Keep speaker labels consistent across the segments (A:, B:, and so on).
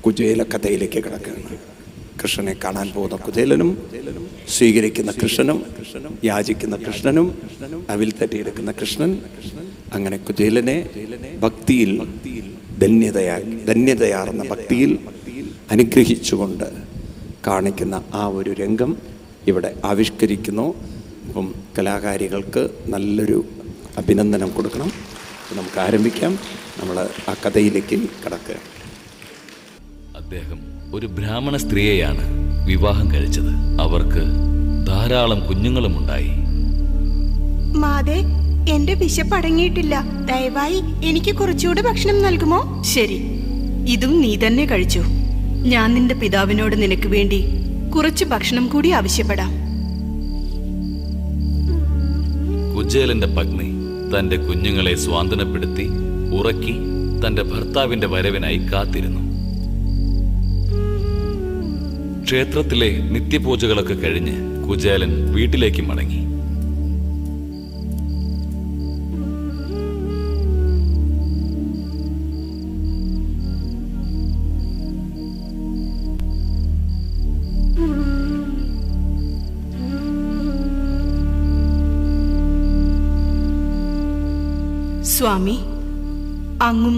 A: കുചേല കഥയിലേക്ക് കിടക്കുകയാണ്. കൃഷ്ണനെ കാണാൻ പോകുന്ന കുചേലനും സ്വീകരിക്കുന്ന കൃഷ്ണനും യാചിക്കുന്ന കൃഷ്ണനും അവിൽ തട്ടിയെടുക്കുന്ന കൃഷ്ണൻ. അങ്ങനെ കുചേലനെ ഭക്തിയിൽ ധന്യതയാർന്ന ഭക്തിയിൽ അനുഗ്രഹിച്ചുകൊണ്ട് കാണിക്കുന്ന ആ ഒരു രംഗം ഇവിടെ ആവിഷ്കരിക്കുന്നു. അപ്പം കലാകാരികൾക്ക് നല്ലൊരു അഭിനന്ദനം കൊടുക്കണം. നമുക്ക് ആരംഭിക്കാം. നമ്മൾ ആ കഥയിലേക്ക് കടക്കുക.
B: അദ്ദേഹം ഒരു ബ്രാഹ്മണ സ്ത്രീയെയാണ് വിവാഹം കഴിച്ചത്. അവർക്ക് ധാരാളം കുഞ്ഞുങ്ങളുമുണ്ടായി.
C: മാതേ, എന്റെ വിശപ്പടങ്ങിയിട്ടില്ല. ദയവായി എനിക്ക് കുറച്ചുകൂടി ഭക്ഷണം നൽകുമോ?
D: ശരി, ഇതും നീ തന്നെ കഴിച്ചു. ഞാൻ നിന്റെ പിതാവിനോട് നിനക്ക് വേണ്ടി കുറച്ച് ഭക്ഷണം കൂടി ആവശ്യപ്പെടാം.
B: കുചേലന്റെ പത്നി തന്റെ കുഞ്ഞുങ്ങളെ സ്വാന്തനപ്പെടുത്തി ഉറക്കി തന്റെ ഭർത്താവിന്റെ വരവിനായി കാത്തിരുന്നു. ക്ഷേത്രത്തിലെ നിത്യപൂജകളൊക്കെ കഴിഞ്ഞ് കുചേലൻ വീട്ടിലേക്ക് മടങ്ങി.
D: സ്വാമി, അങ്ങും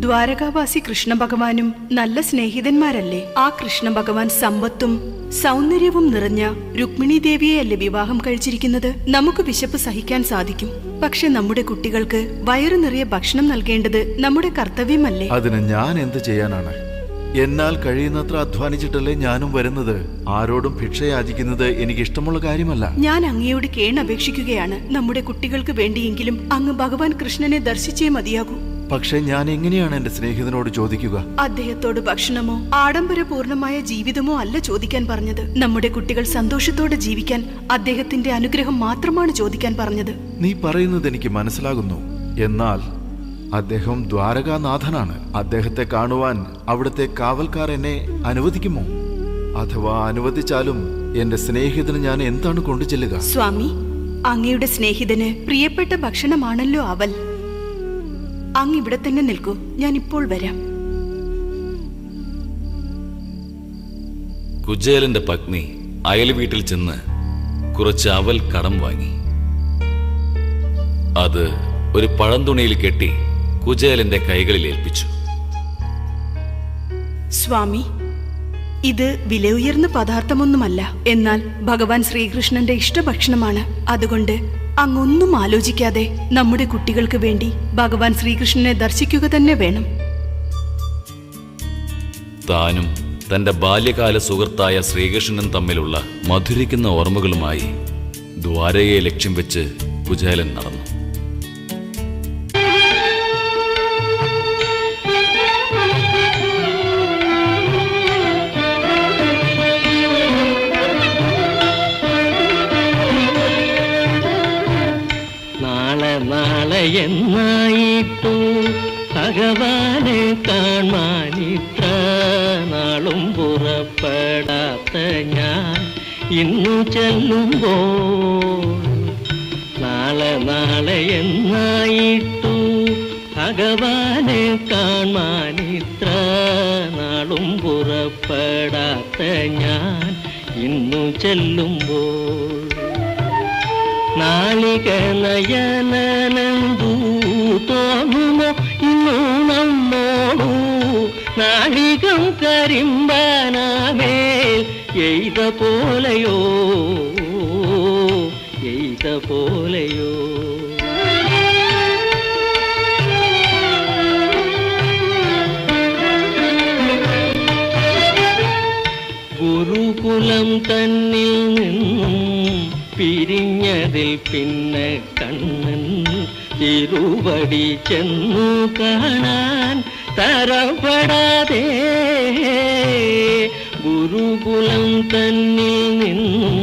D: ദ്വാരകാവാസി കൃഷ്ണ ഭഗവാനും നല്ല സ്നേഹിതന്മാരല്ലേ? ആ കൃഷ്ണ ഭഗവാൻ സമ്പത്തും സൗന്ദര്യവും നിറഞ്ഞ രുക്മിണി ദേവിയെയല്ലേ വിവാഹം കഴിച്ചിരിക്കുന്നത്? നമുക്ക് വിശപ്പ് സഹിക്കാൻ സാധിക്കും. പക്ഷെ നമ്മുടെ കുട്ടികൾക്ക് വയറു നിറയെ ഭക്ഷണം നൽകേണ്ടത് നമ്മുടെ കർത്തവ്യമല്ലേ?
E: അതിന് ഞാൻ എന്ത് ചെയ്യാനാണ്? എന്നാൽ കഴിയുന്നത്ര അധ്വാനിച്ചിട്ടല്ലേ ഞാനും വരുന്നത്. ആരോടും ഭിക്ഷ യാചിക്കുന്നത് എനിക്ക് ഇഷ്ടമുള്ള കാര്യമല്ല.
D: ഞാൻ അങ്ങയോട് കേണപേക്ഷിക്കുകയാണ്. നമ്മുടെ കുട്ടികൾക്ക് വേണ്ടിയെങ്കിലും അങ്ങ് ഭഗവാൻ കൃഷ്ണനെ ദർശിച്ചേ മതിയാകൂ.
E: പക്ഷെ ഞാൻ എങ്ങനെയാണ് എന്റെ സ്നേഹിതനോട് ചോദിക്കുക?
D: അദ്ദേഹത്തോട് ഭക്ഷണമോ ആഡംബരപൂർണമായ ജീവിതമോ അല്ല ചോദിക്കാൻ പറഞ്ഞത്. നമ്മുടെ കുട്ടികൾ സന്തോഷത്തോടെ ജീവിക്കാൻ അദ്ദേഹത്തിന്റെ അനുഗ്രഹം മാത്രമാണ് ചോദിക്കാൻ പറഞ്ഞത്.
E: നീ പറയുന്നത് എനിക്ക് മനസ്സിലാകുന്നു. എന്നാൽ അദ്ദേഹം ദ്വാരകാനാഥനാണ്. അദ്ദേഹത്തെ കാണുവാൻ അവിടുത്തെ കാവൽക്കാർ എന്നെ അനുവദിക്കുമോ? അഥവാ അനുവദിച്ചാലും എന്റെ സ്നേഹിതന് ഞാൻ എന്താണ് കൊണ്ടു ചെല്ലുക?
D: സ്വാമി, അങ്ങയുടെ സ്നേഹിതന് പ്രിയപ്പെട്ട ഭക്ഷണമാണല്ലോ അവൽ. അങ്ങ് ഇവിടെ തന്നെ നിൽക്കൂ, ഞാൻ ഇപ്പോൾ വരാം.
B: കുചേലന്റെ പത്നി അയൽ വീട്ടിൽ ചെന്ന് കുറച്ച് അവൽ കടം വാങ്ങി. അത് ഒരു പഴന്തുണിയിൽ കെട്ടി കുചേലന്റെ കൈകളിൽ ഏൽപ്പിച്ചു.
D: സ്വാമി, ഇത് വിലയുയർന്ന പദാർത്ഥമൊന്നുമല്ല. എന്നാൽ ഭഗവാൻ ശ്രീകൃഷ്ണന്റെ ഇഷ്ടഭക്ഷണമാണ്. അതുകൊണ്ട് അങ്ങൊന്നും ആലോചിക്കാതെ നമ്മുടെ കുട്ടികൾക്ക് വേണ്ടി ഭഗവാൻ ശ്രീകൃഷ്ണനെ ദർശിക്കുക തന്നെ വേണം.
B: താനും തന്റെ ബാല്യകാല സുഹൃത്തായ ശ്രീകൃഷ്ണനും തമ്മിലുള്ള മധുരിക്കുന്ന ഓർമ്മകളുമായി ദ്വാരകയെ ലക്ഷ്യം വെച്ച് കുചേലൻ നടന്നു.
F: എന്നായിട്ടു ഭഗവാനെ കാണാനിത്ര നാളും പുറപ്പെടാത്ത ഞാൻ ഇന്നു ചെല്ലുമ്പോൾ, നാളെ എന്നായിട്ടു ഭഗവാനെ കാണാനിത്ര നാളും പുറപ്പെടാത്ത ഞാൻ ഇന്നു ചെല്ലുമ്പോൾ, നാളിക നയനനന്ദു തോന്നുമോ ഇന്നു നമ്മോടു നാളികം കരിമ്പനാമേൽ എയ്ത പോലെയോ ഗുരുകുലം തന്നിൽ നിന്നും പിരിഞ്ഞതിൽ പിന്നെ കണ്ണൻ തിരുവടി ചെന്നു കാണാൻ തരപ്പെടാതെ, ഗുരുകുലം തന്നിൽ നിന്നും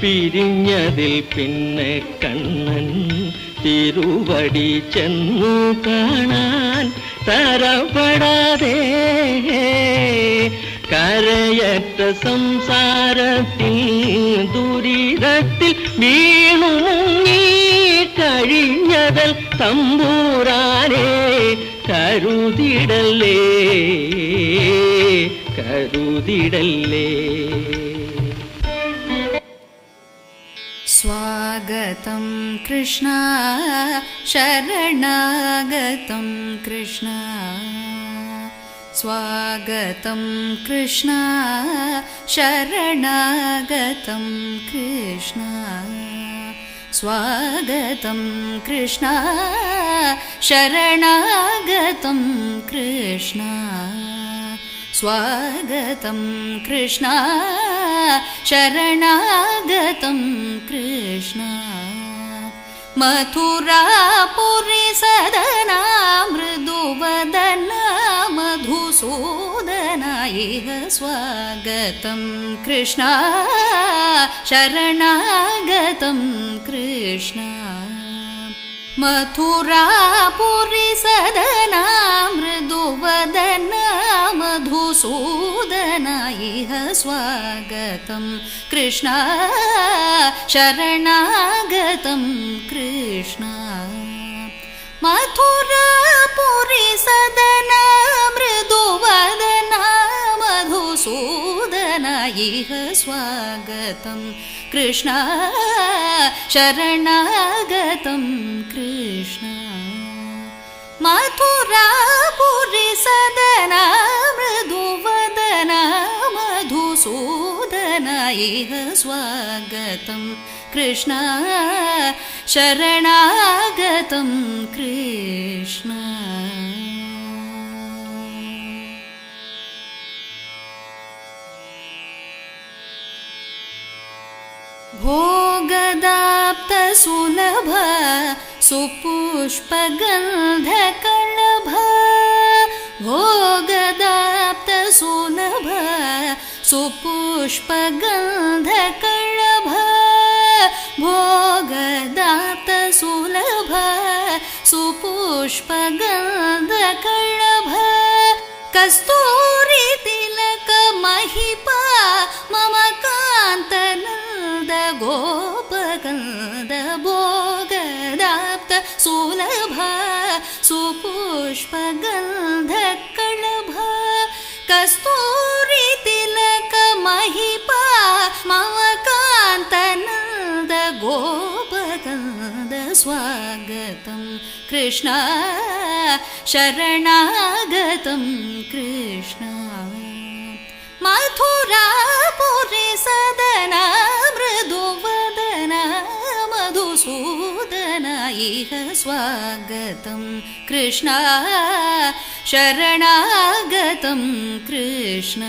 F: പിരിഞ്ഞതിൽ പിന്നെ കണ്ണൻ തിരുവടി ചെന്നു കാണാൻ തരപ്പെടാതെ, കരയറ്റ സംസാരത്തിൽ ദുരിതത്തിൽ വീണു മുങ്ങി കഴിഞ്ഞതൽ തമ്പൂരാനെ കരുതിടലേ. കരുതിടല്ലേ.
G: स्वागतं कृष्ण शरणागतं कृष्ण स्वागतं कृष्ण शरणागतं कृष्ण स्वागतं कृष्ण शरणागतं कृष्ण स्वागतं कृष्ण शरणागतं कृष्ण मथुरापुरी सदना मृदुवदना मधुसूदना इह स्वागतं कृष्ण शरणागतं कृष्ण मथुरापुरी सदना मृदुवदना मधुसूदना इह स्वागतं कृष्ण शरणागतं कृष्ण मथुरापुरी सदना मृदुवदना मधुसूदना इह स्वागतं कृष्ण शरणागतं कृष्ण मथुरापुरी सदना मृदुवदना मधुसूदना इह स्वागतं कृष्ण शरणागतं कृष्ण भोगदाप्त सुलभ सुपुष्पगन्धकलभ भोगदाप्त सुलभ सुपुष्पगन्धकलभ भोगदाप्त सुलभ सुपुष्पगन्धकलभ कस्तूरी तिलक महिपा मम कान्तनन्द गोपकन्द भोगदाप्त सुलभ सुपुष्पगन्धकलभ कस्तूरी तिलक महिपा मम कान्तनन्द गोपकन्द स्वागतं कृष्ण शरणागतं कृष्ण मथुरापुरी सदना मृदुवदना मधुसूदना इह स्वागतं कृष्ण शरणागतं कृष्ण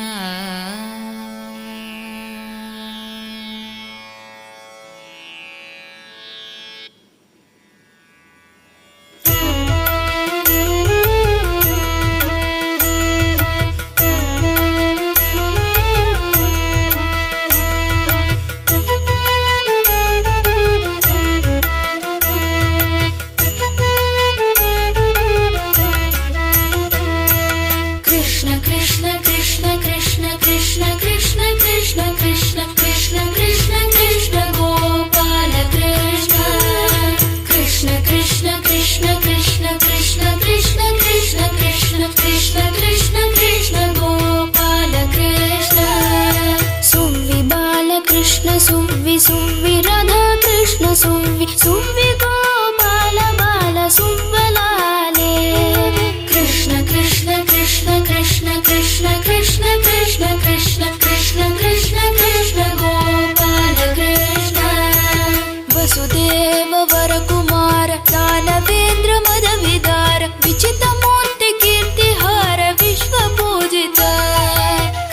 H: सुव्वि राधा कृष्ण सुव्वि सुव्वि गोपाल बाल सुव्वलाले कृष्ण कृष्ण कृष्ण कृष्ण कृष्ण कृष्ण कृष्ण कृष्ण कृष्ण कृष्ण कृष्ण गोपाल कृष्ण वसुदेव वर कुमार दानवेन्द्र मद विदार विचित मूर्ति कीर्तिहार विश्व पूजित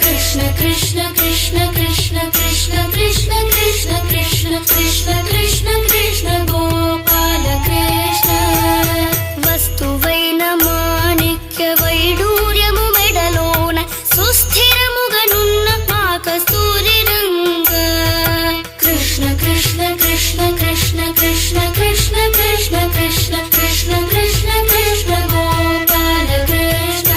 H: कृष्ण कृष्ण कृष्ण कृष्ण कृष्ण कृष्ण कृष्ण कृष्ण कृष्ण कृष्ण कृष्ण गोपाल कृष्ण वस्तुवैन माणिक्य वैडूर्यमु मेडलोन सुस्थिरमुगनुन्न मा कस्तूरि रंग कृष्ण कृष्ण कृष्ण कृष्ण कृष्ण कृष्ण कृष्ण कृष्ण कृष्ण कृष्ण कृष्ण गोपाल कृष्ण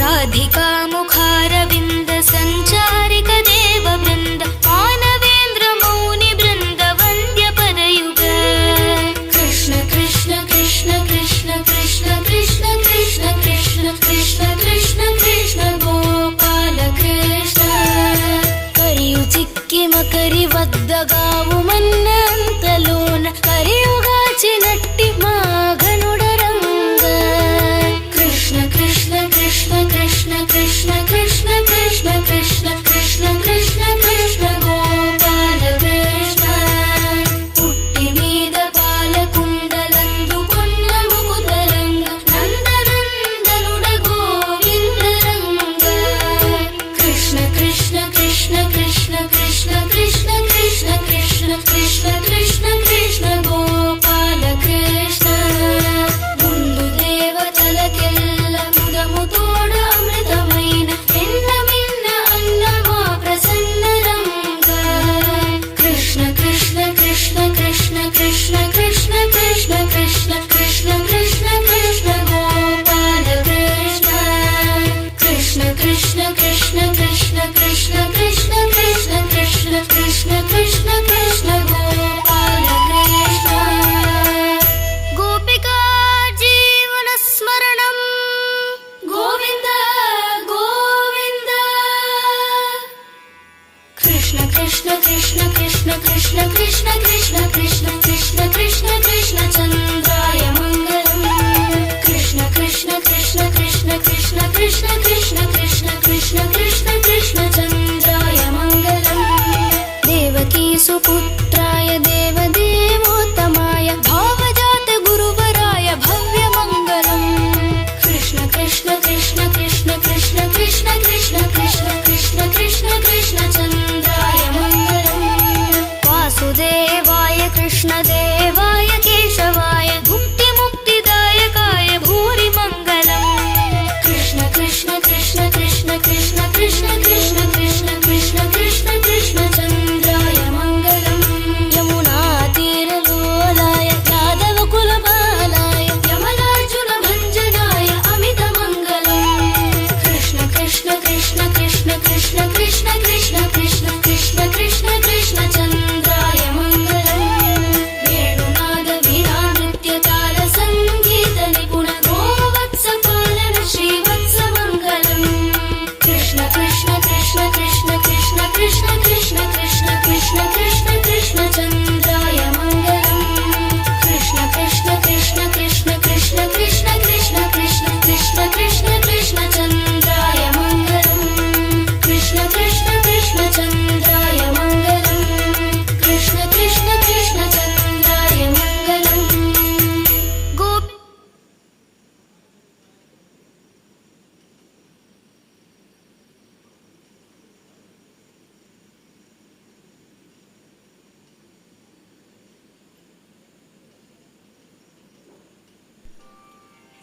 H: राधिका मुखारविंद संचारिक देव वृंद मानवेन्द्र मौनि वृंद वंद्य पदयुग कृष्ण कृष्ण कृष्ण कृष्ण कृष्ण कृष्ण कृष्ण कृष्ण कृष्ण कृष्ण कृष्ण गोपाल కరివద్దగావు మన్నంతలోన కరియుగాచినట్టి మాఘనుడరంగ కృష్ణ కృష్ణ కృష్ణ కృష్ణ కృష్ణ కృష్ణ కృష్ణ కృష్ణ కృష్ణ కృష్ణ కృష్ణ గోపాల కృష్ణ పుట్టి మీద పాలకుండలందు కొన్న ముకుదరంగ నందనందనుడ గోవిందరంగ కృష్ణ కృష్ణ కృష్ణ కృష్ణ కృష్ణ కృష్ణ కృష్ణ కృష్ణ కృష్ణ కృష్ణ కృష్ణ గోపాల కృష్ణ ముందు దేవతలకెల్ల ముదము తోడ అమృతమైన ఎన్న మిన్న అన్నమా ప్రసన్న రంగ కృష్ణ కృష్ణ కృష్ణ కృష్ణ కృష్ణ కృష్ణ కృష్ణ కృష్ణ కృష్ణ కృష్ణ కృష్ణ గోపాల కృష్ణ కృష్ణ కృష్ణ కృష్ణ కృష్ణ కృష్ణ కృష్ణ కృష్ణ కృష్ణ కృష్ణ కృష్ణ కృష్ణ గోపాల కృష్ణ గోపికా జీవన స్మరణం గోవింద గోవింద కృష్ణ కృష్ణ కృష్ణ కృష్ణ కృష్ణ కృష్ణ కృష్ణ కృష్ణ కృష్ణ కృష్ణ కృష్ణ చంద్రాయ మంగళం కృష్ణ కృష్ణ కృష్ణ కృష్ణ కృష్ణ కృష్ణ కృష్ణ కృష్ణ కృష్ణ కృష్ణ కృష్ణ చంద్రాయ మంగళం దేవకీ సుపుత్రాయ దేవదేవోత్తమాయ భావజాత గురువరాయ భవ్య మంగళం కృష్ణ కృష్ణ కృష్ణ కృష్ణ కృష్ణ కృష్ణ కృష్ణ కృష్ణ కృష్ణ కృష్ణ కృష్ణ చంద్రాయ మంగళం వాసుదేవాయ కృష్ణదేవాయ కేశవాయ భుక్తి ముక్తిదాయకాయ భూరి మంగళం కృష్ణ కృష్ణ కృష్ణ కృష్ణ కృష్ణ కృష్ణ కృష్ణ కృష్ణ కృష్ణ కృష్ణ కృష్ణ చంద్రాయ మంగళం యమునా తీరలోలాయ యాదవ కులబాలాయ యమలార్జున భంజనాయ అమిత మంగళం కృష్ణ కృష్ణ కృష్ణ కృష్ణ కృష్ణ కృష్ణ కృష్ణ కృష్ణ కృష్ణ కృష్ణ కృష్ణ చంద్రాయ మంగళం వేణునాద వీణా నృత్య తాళ సంగీత నిపుణ గోవత్స పాలన శ్రీవత్స మంగళం కృష్ణ కృష్ణ కృష్ణ కృష్ణ కృష్ణ కృష్ణ కృష్ణ కృష్ణ కృష్ణ కృష్ణ కృష్ణ చంద్రాయ మంగళం కృష్ణ కృష్ణ కృష్ణ కృష్ణ కృష్ణ కృష్ణ కృష్ణ కృష్ణ కృష్ణ కృష్ణ కృష్ణ చంద్రాయ మంగళం కృష్ణ కృష్ణ కృష్ణ చంద్రాయ మంగళం కృష్ణ కృష్ణ కృష్ణ చంద్రాయ మంగళం గోపి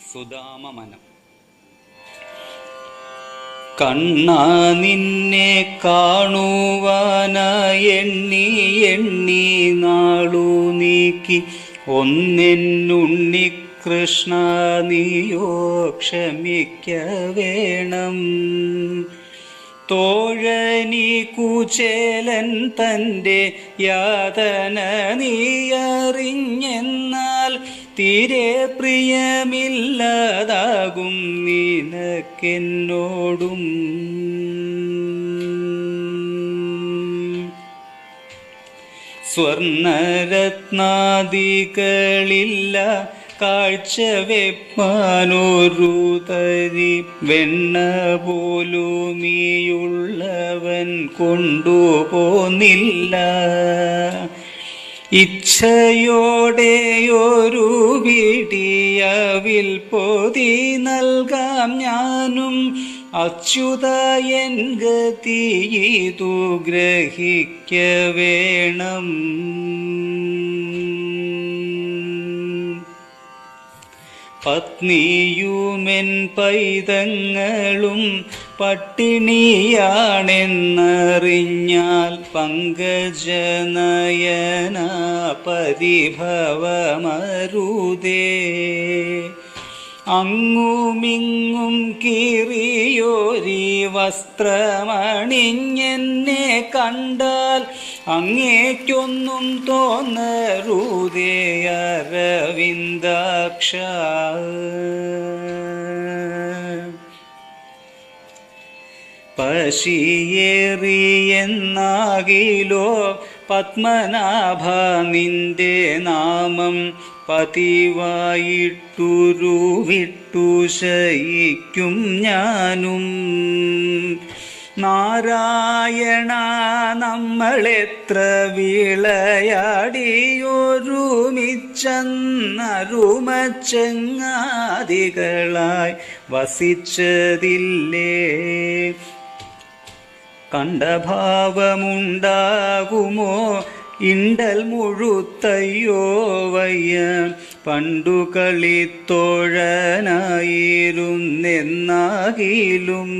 I: സുദാമമനം കണ്ണാ നിന്നെ കാണുവാനായി എണ്ണി എണ്ണി നാളു നീക്കി ഒന്നെന്നുണ്ണി കൃഷ്ണ നീയോ ക്ഷമിക്ക വേണം തോഴനി കുചേലൻ തൻ്റെ യാതന നീയറിഞ്ഞെന്നാൽ തീരെ പ്രിയമില്ലാതാകും നിനക്കെന്നോടും സ്വർണരത്നാദികളില്ല കാഴ്ച വെപ്പാനൊരു തരി വെണ്ണ പോലുമീയുള്ളവൻ കൊണ്ടുപോന്നില്ല ഇച്ഛയോടെയൊരു പിടിയവിൽ പൊതി നൽകാം ഞാനും അച്യുത എൻ ഗതിയിതു ഗ്രഹിക്ക വേണം പത്നിയുമെൻ പൈതങ്ങളും പട്ടിണിയാണെന്നറിഞ്ഞാൽ പങ്കജനയന പരിഭവമരുതേ അങ്ങുമിങ്ങും കീറിയോരി വസ്ത്രമണിഞ്ഞെന്നെ കണ്ടാൽ അങ്ങേക്കൊന്നും തോന്നരുതേ പശിയേറിയെന്നാകിലോ പത്മനാഭ നിന്റെ നാമം പതിവായിട്ടുരുവിട്ടു ശയിക്കും ഞാനും. നാരായണ നമ്മളെത്ര വിളയാടിയൊരുമിച്ചന്നരുമച്ചങ്ങാതികളായി വസിച്ചതില്ലേ. കണ്ടഭാവമുണ്ടാകുമോ ഇണ്ടൽ മുഴുത്തയ്യോ വയ്യ. പണ്ടു കളിത്തോഴനായിരുന്നെന്നാകിലും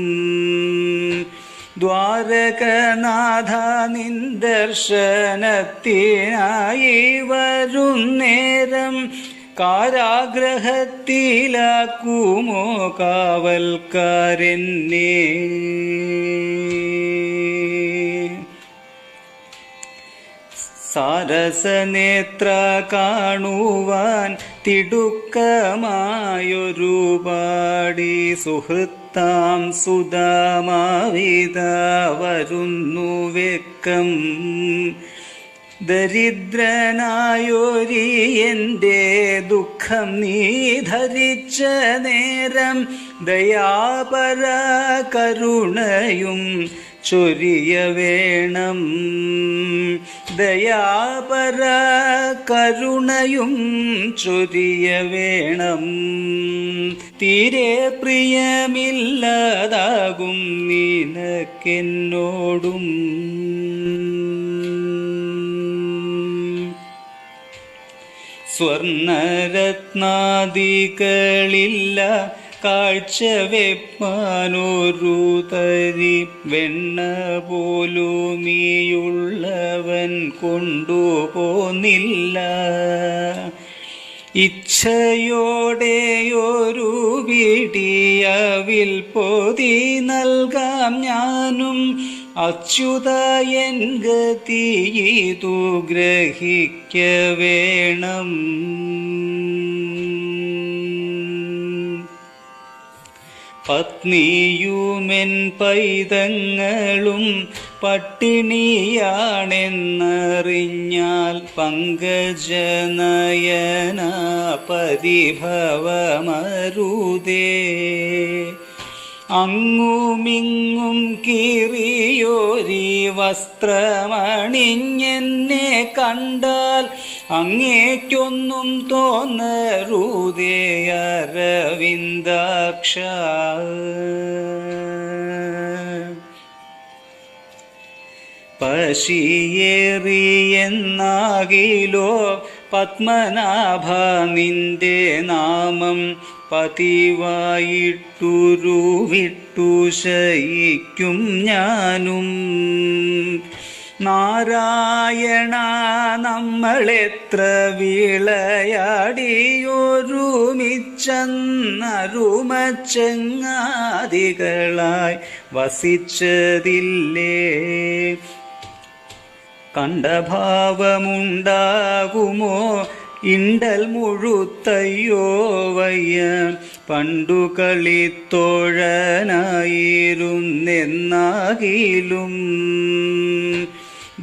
I: ദ്വാരകനാഥ നിൻ ദർശനത്തിനായി വരുന്നേരം കാരാഗ്രഹത്തിലാക്കുമോ കാവൽക്കാരെന്നെ. സാരസനേത്ര കാണുവാൻ തിടുക്കമായൊരുപാടി സുഹൃത്താം സുധാമാവിത വരുന്നു വെക്കം. ദരിദ്രനായൊരി എൻ്റെ ദുഃഖം നീ ധരിച്ച നേരം ദയാപര കരുണയും ചൊരിയ വേണം. ദയാപര കരുണയും ചൊരിയ വേണം. തീരെ പ്രിയമില്ലാതാകും നിനക്കെന്നോടും. സ്വർണരത്നാദികളില്ല കാഴ്ചവെപ്പാനൊരു തരി വെണ്ണ പോലുമീയുള്ളവൻ കൊണ്ടുപോന്നില്ല. ഇച്ഛയോടെയൊരു പിടിയവിൽ പൊതി നൽകാം ഞാനും. അച്യുത എൻ ഗതിയിതു ഗ്രഹിക്ക വേണം. പത്നിയുമെൻ പൈതങ്ങളും പട്ടിണിയാണെന്നറിഞ്ഞാൽ പങ്കജനയന പരിഭവമരുതേ. അങ്ങുമിങ്ങും കീറിയോരി വസ്ത്രമണിഞ്ഞെന്നെ കണ്ടാൽ അങ്ങേക്കൊന്നും തോന്നരുതേ അരവിന്ദാക്ഷ. പശിയേറിയെന്നാകിലോ പത്മനാഭ നിന്റെ നാമം പതിവായിട്ടുരുവിട്ടു ശയിക്കും ഞാനും. നാരായണ നമ്മളെത്ര വിളയാടിയൊരുമിച്ചന്നരുമച്ചങ്ങാതികളായി വസിച്ചതില്ലേ. കണ്ടഭാവമുണ്ടാകുമോ ഇണ്ടൽ മുഴുത്തയ്യോ വയ്യ. പണ്ടു കളിത്തോഴനായിരുന്നെന്നാകിലും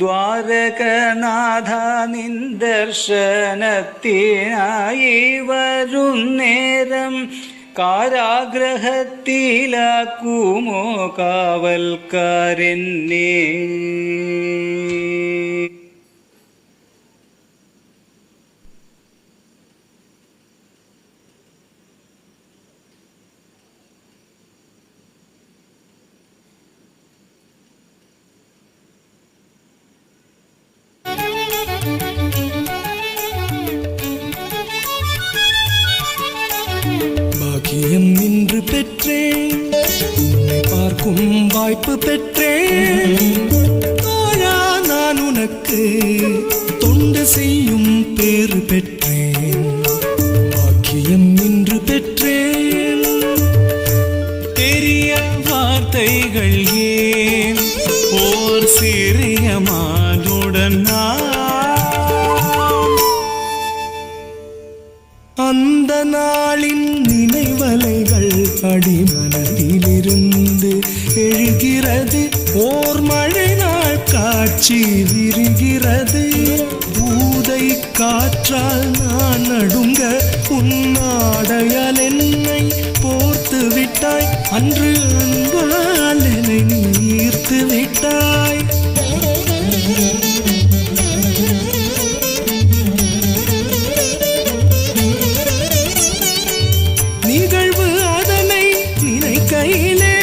I: ദ്വാരകനാഥ നിൻ ദർശനത്തിനായി വരുന്നേരം കാരാഗ്രഹത്തിലാക്കുമോ കാവൽക്കാരെന്നെ.
J: பாக்கியம் நின்று பெற்றேன், உன்னை பார்க்கும் வாய்ப்பு பெற்றேன். தோழா நான் உனக்கு தொண்டு செய்யும் பேறு பெற்றேன். பாக்கியம் நின்று பெற்றேன். பெரிய வார்த்தைகள் ஏன் ஓர் சிறிய மானுடன் அந்த நாளின் நினைவலைகள் அடிமனதிலிருந்து எழுகிறது, ஓர் மழை நாள் காட்சி விரிகிறது. பூதை காற்றால் நான் நடுங்க, உன்னாடையால் என்னை போர்த்து விட்டாய். அன்று அன்பால் என்னை நீர்த்து விட்டாய். நிகழ்வு அதனை நினைக்கையிலே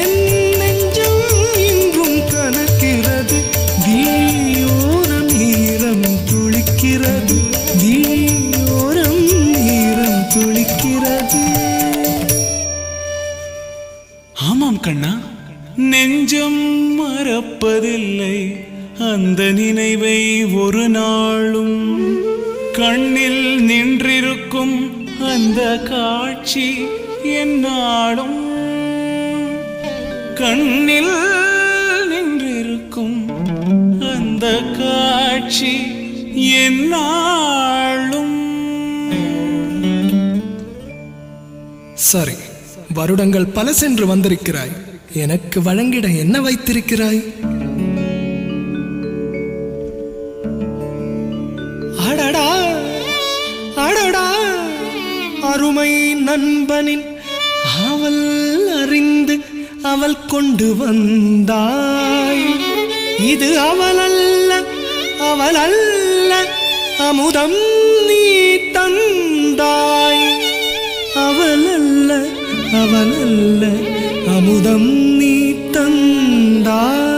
J: என் நெஞ்சம் இன்றும் கலக்கிறது. விழியோரம் ஈரம் துளிக்கிறது, விழியோரம் ஈரம் துளிக்கிறது.
I: ஆமாம் கண்ணா, நெஞ்சம் மறப்பதில்லை அந்த நினைவை ஒரு நாளும். கண்ணில் நின்றிருக்கும் அந்த காட்சி என்னாலும், கண்ணில் நின்றிருக்கும் அந்த காட்சி என்னாலும்.
J: சரி, வருடங்கள் பல சென்று வந்திருக்கிறாய். எனக்கு வழங்கிட என்ன வைத்திருக்கிறாய்? அடடா அடடா, அருமை நண்பனின் அவள் அறிந்து அவள் கொண்டு வந்தாய். இது அவள் அல்ல, அவள் அல்ல, அமுதம் நீ தந்தாய். அவள் அல்ல, அவள் அல்ல, அமுதம் நீ தந்தாய்.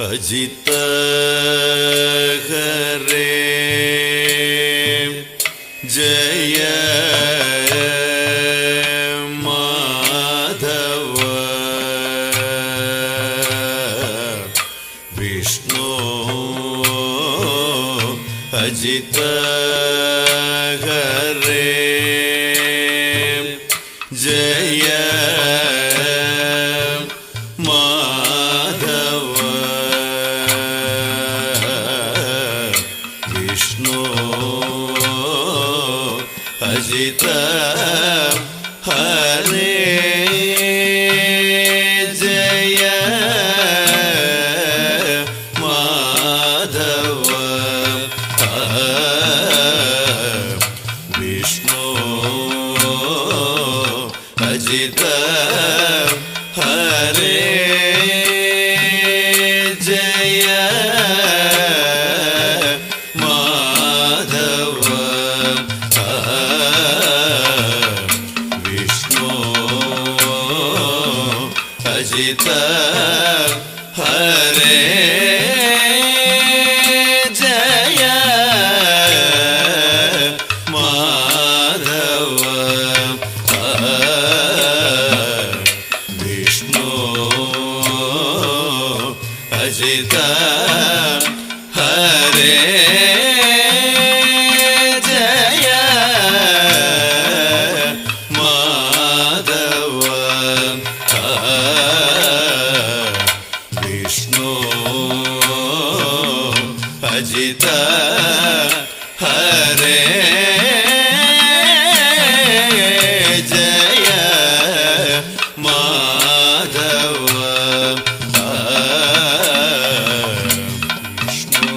K: अजित हरे जय माधव विष्णु अजित हरे जय अजित हरे जय माधव विष्णु अजित हरे जय अजित हरे जय माधव विष्णु अजित हरे जय माधव विष्णु अजित हरे जय माधव विष्णु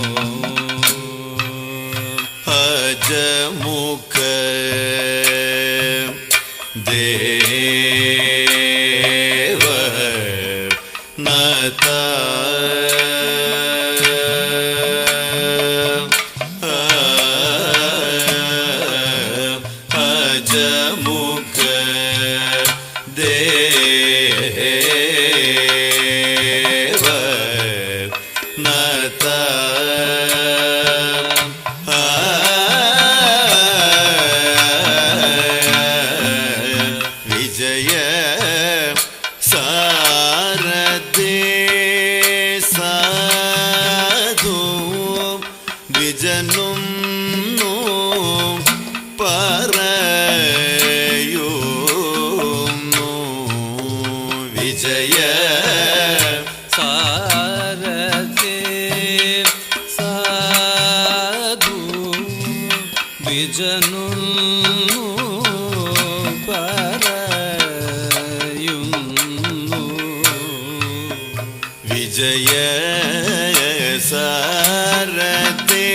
K: अजमुख देव नता अजमुख देव नता विजय सारदे सा
I: സാരഥേ സാധു വിജനു പറയുന്നു.
K: വിജയ സാരഥേ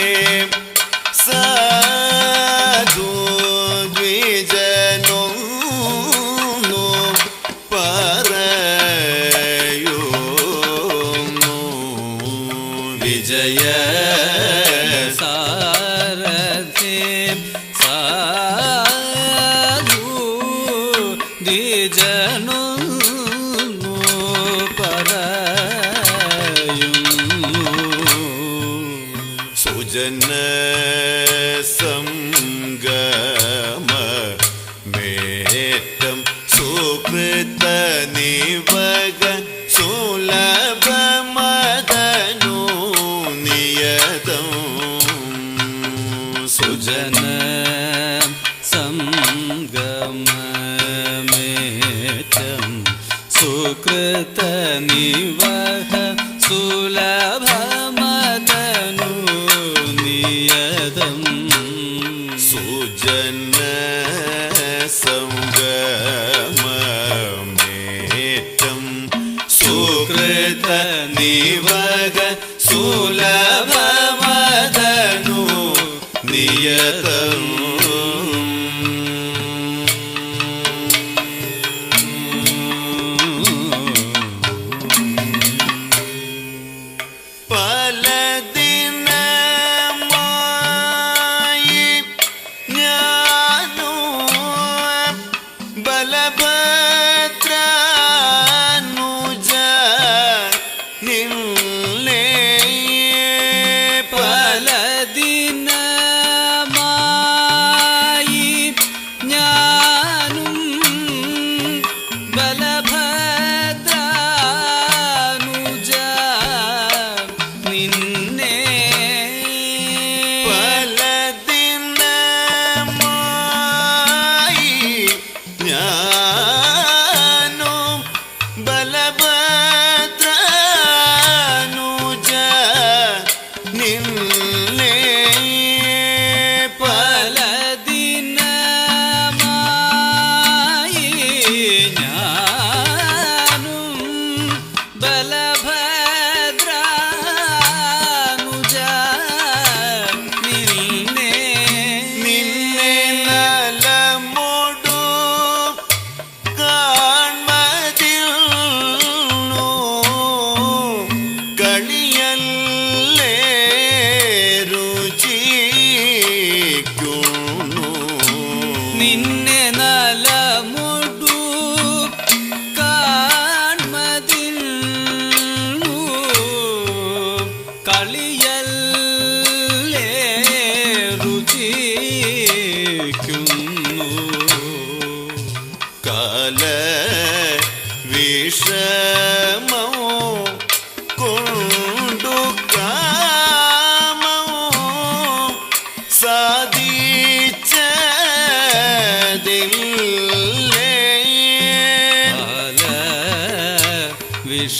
K: സാധു ദ്വിജനോ പറയുന്നു. വിജയ
I: സാരഥേ സാധു ദ്വിജനു
K: സുജന സംഗമ മേറ്റം സുകൃത നിവക സുലഭ മദനോ നിയതം.
I: സുജന സംഗമേറ്റം സുകൃത നിവഹ സുലഭ മദനോ നിയതം.
K: സുജന സംഗമേറ്റം സുകൃത നിവക സുലഭ മദനോ നിയതം.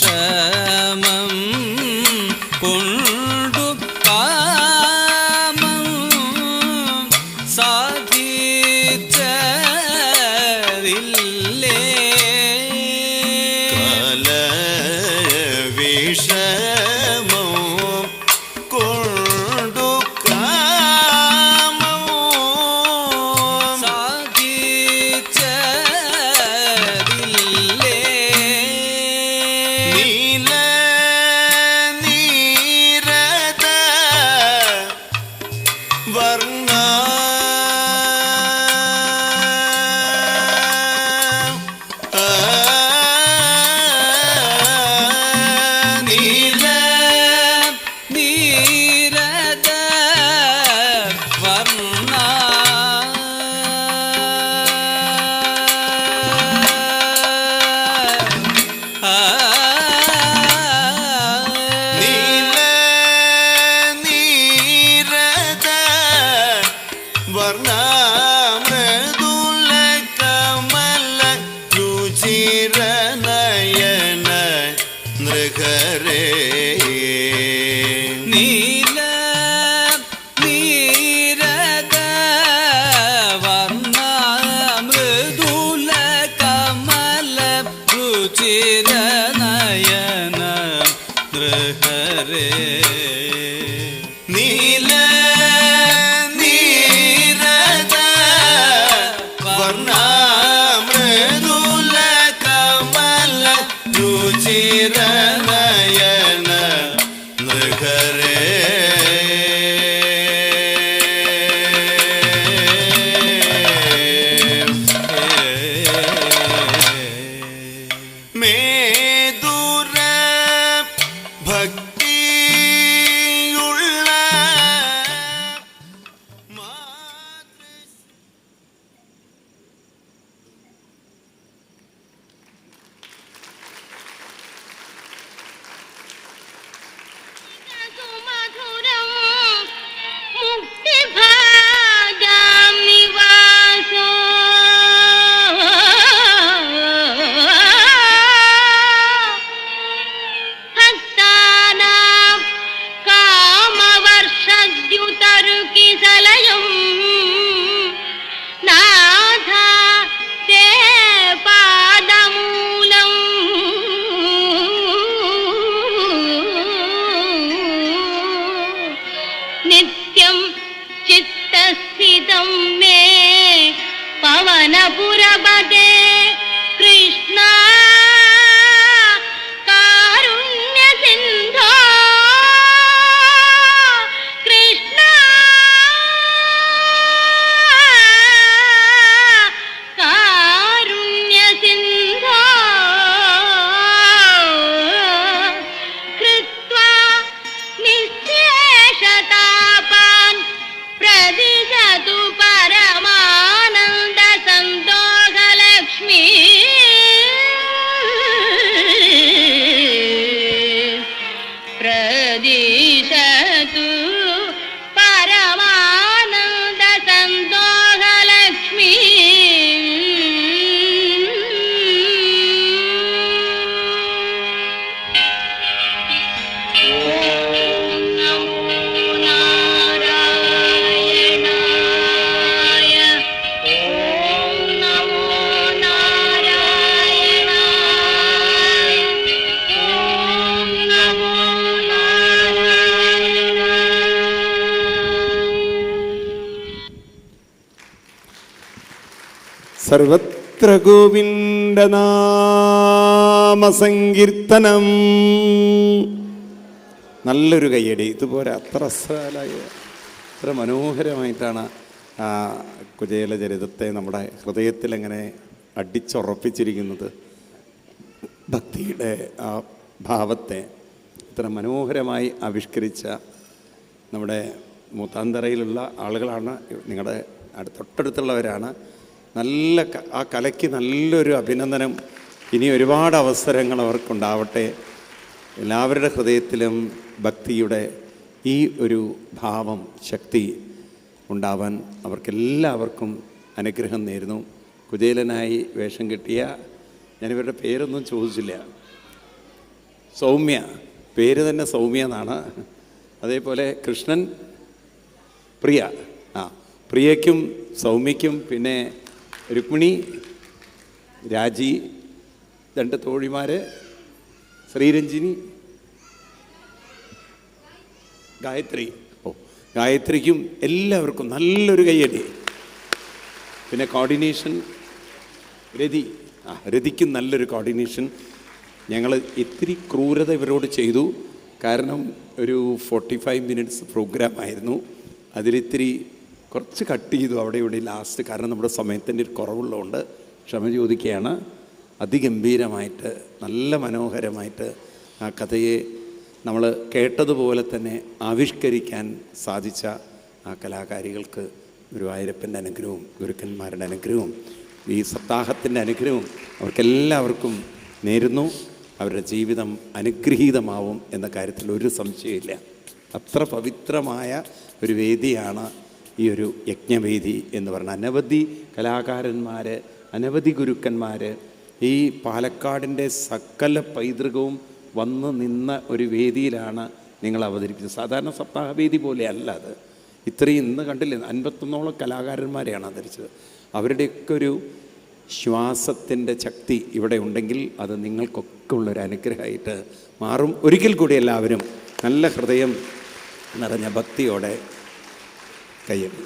I: വിഷമം കൊണ്ടു കാമം സാധിച്ചതില്ലേ.
K: കല വിഷമോ കൊണ്ടു കാമോ
I: സാധിച്ചതില്ലേ.
K: നീല നീര
I: ഹരേ നീല നീരദ വർണ്ണാമൃദുല കമല രുചിര നയന നൃഹരേ മേദുര ഭക്തിയുള്ള
H: സുമധുരം മുക്തിഭാഗം നിവാസോ ഭക്താനാം കാമവർഷദ്യുതരുകിസലയം നാഥ തേ പാദമൂലം നിത്യം ചിത്തസ്ഥിതം മേ പവനപുരപദേ കൃഷ്ണ കാരുണ്യസിന്ധോ കൃഷ്ണ കാരുണ്യസിന്ധോ കൃത്വാ നിശ്ശേഷതാപാൻ പ്രതിശതു പരമാനന്ദ സന്തോഷലക്ഷ്മി പ്രതിശതു പരമാനന്ദ സന്തോഷലക്ഷ്മി ഓം നമോ നാരായണായ ഓം നമോ നാരായണായ ഓം നമോ നാരായണായ.
A: സർവത്ര ഗോവിന്ദനാമസങ്കീർത്തനം. നല്ലൊരു കയ്യടി. ഇതുപോലെ അത്ര അസലായ അത്ര മനോഹരമായിട്ടാണ് ആ കുചേല ചരിതത്തെ നമ്മുടെ ഹൃദയത്തിൽ എങ്ങനെ അടിച്ചുറപ്പിച്ചിരിക്കുന്നത്. ഭക്തിയുടെ ആ ഭാവത്തെ ഇത്ര മനോഹരമായി ആവിഷ്കരിച്ച നമ്മുടെ മൂത്താന്തറയിലുള്ള ആളുകളാണ്, നിങ്ങളുടെ തൊട്ടടുത്തുള്ളവരാണ്. നല്ല ആ കലയ്ക്ക് നല്ലൊരു അഭിനന്ദനം. ഇനി ഒരുപാട് അവസരങ്ങൾ അവർക്കുണ്ടാവട്ടെ. എല്ലാവരുടെ ഹൃദയത്തിലും ഭക്തിയുടെ ഈ ഒരു ഭാവം, ശക്തി ഉണ്ടാവാൻ അവർക്കെല്ലാവർക്കും അനുഗ്രഹം നേരുന്നു. കുചേലനായി വേഷം കിട്ടിയ, ഞാനിവരുടെ പേരൊന്നും ചോദിച്ചില്ല, സൗമ്യ, പേര് തന്നെ സൗമ്യ എന്നാണ്. അതേപോലെ കൃഷ്ണൻ, പ്രിയ, പ്രിയയ്ക്കും സൗമ്യയ്ക്കും, പിന്നെ രുക്മിണി, രാജി, രണ്ട് തോഴിമാർ, ശ്രീരഞ്ജിനി, ഗായത്രി. ഗായത്രിക്കും എല്ലാവർക്കും നല്ലൊരു കയ്യടി. പിന്നെ കോർഡിനേഷൻ രതി, രതിക്കും നല്ലൊരു കോർഡിനേഷൻ. ഞങ്ങൾ ഇത്തിരി ക്രൂരത ഇവരോട് ചെയ്തു. കാരണം ഒരു 45 മിനിറ്റ്സ് പ്രോഗ്രാം ആയിരുന്നു. അതിലിത്തിരി കുറച്ച് കട്ട് ചെയ്തു അവിടെ ഇവിടെ ലാസ്റ്റ്. കാരണം നമ്മുടെ സമയത്തിൻ്റെ ഒരു കുറവുള്ളതുകൊണ്ട് ക്ഷമ ചോദിക്കുകയാണ്. അതിഗംഭീരമായിട്ട് നല്ല മനോഹരമായിട്ട് ആ കഥയെ നമ്മൾ കേട്ടതുപോലെ തന്നെ ആവിഷ്കരിക്കാൻ സാധിച്ച ആ കലാകാരികൾക്ക് ഗുരുവായൂരപ്പൻ്റെ അനുഗ്രഹവും ഗുരുക്കന്മാരുടെ അനുഗ്രഹവും ഈ സപ്താഹത്തിൻ്റെ അനുഗ്രഹവും അവർക്കെല്ലാവർക്കും നേരുന്നു. അവരുടെ ജീവിതം അനുഗ്രഹീതമാവും എന്ന കാര്യത്തിൽ ഒരു സംശയമില്ല. അത്ര പവിത്രമായ ഒരു വേദിയാണ് ഈ ഒരു യജ്ഞവേദി എന്ന് പറഞ്ഞാൽ. അനവധി കലാകാരന്മാർ, അനവധി ഗുരുക്കന്മാർ ഈ പാലക്കാടിൻ്റെ സകല പൈതൃകവും വന്ന് നിന്ന ഒരു വേദിയിലാണ് നിങ്ങൾ അവതരിപ്പിച്ചത്. സാധാരണ സപ്താഹവേദി പോലെയല്ല അത്. ഇത്രയും ഇന്ന് കണ്ടില്ലേ 51ഓളം കലാകാരന്മാരെയാണ് അവതരിച്ചത്. അവരുടെയൊക്കെ ഒരു ശ്വാസത്തിൻ്റെ ശക്തി ഇവിടെ ഉണ്ടെങ്കിൽ അത് നിങ്ങൾക്കൊക്കെ ഉള്ളൊരു അനുഗ്രഹമായിട്ട് മാറും. ഒരിക്കൽ കൂടി എല്ലാവരും നല്ല ഹൃദയം നിറഞ്ഞ ഭക്തിയോടെ കയ്യടി.